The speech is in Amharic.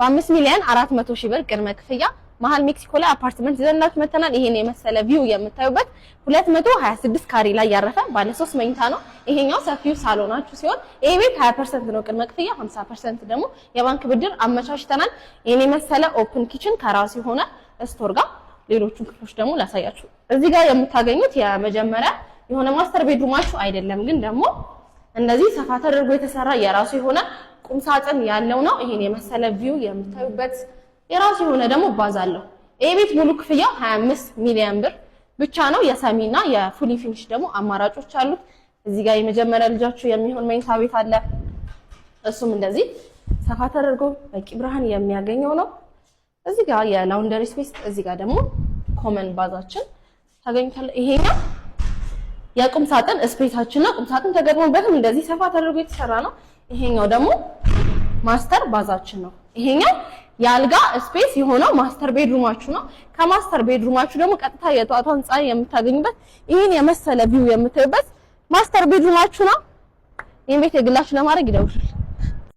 በ5 ሚሊዮን 400 ሺህ ብር ቅድመ ክፍያ መሃል ሜክሲኮ ላይ አፓርትመንት ይዘንላችሁ መተናል። ይሄን የመሰለ ቪው የምታዩበት 226 ካሬ ላይ ያረፈ ባለ 3 መኝታ ነው። ይሄኛው ሰፊው ሳሎናችሁ ሲሆን ይሄ ቤት 20% ነው ቅድመ ክፍያ 50% ደግሞ የባንክ ብድር አመቻችተናል። ይሄን የመሰለ ኦፕን ኪችን ከራሱ የሆነ ስቶር ጋር ሌሎቹን ክፍሎች ደግሞ ላሳያችሁ። እዚህ ጋር የምታገኙት የመጀመሪያ የሆነ ማስተር ቤድሩማችሁ አይደለም፣ ግን ደግሞ እንደዚህ ሰፋ ተደርጎ የተሰራ የራሱ የሆነ ቁም ሳጥን ያለው ነው። ይሄን የመሰለ ቪው የምታዩበት የራሱ የሆነ ደግሞ ባዝ አለው። ይሄ ቤት ሙሉ ክፍያው 25 ሚሊዮን ብር ብቻ ነው። የሰሚና የፉሊ ፊኒሽ ደግሞ አማራጮች አሉት። እዚህ ጋር የመጀመሪያ ልጃችሁ የሚሆን መኝታ ቤት አለ። እሱም እንደዚህ ሰፋ ተደርጎ በቂ ብርሃን የሚያገኘው ነው። እዚህ ጋር የላውንደሪ ስፔስ፣ እዚህ ጋር ደግሞ ኮመን ባዛችን ታገኙታላችሁ። ይሄኛው የቁም ሳጥን ስፔሳችን ነው። ቁም ሳጥን ተገጥሞበትም እንደዚህ ሰፋ ተደርጎ የተሰራ ነው። ይሄኛው ደግሞ ማስተር ባዛችን ነው። ይሄኛው የአልጋ ስፔስ የሆነው ማስተር ቤድሩማችሁ ነው። ከማስተር ቤድሩማችሁ ደግሞ ቀጥታ የጧቷን ፀሐይ የምታገኙበት ይሄን የመሰለ ቪው የምታዩበት ማስተር ቤድሩማችሁ ነው። ይሄን ቤት የግላችሁ ለማድረግ ይደውሉ።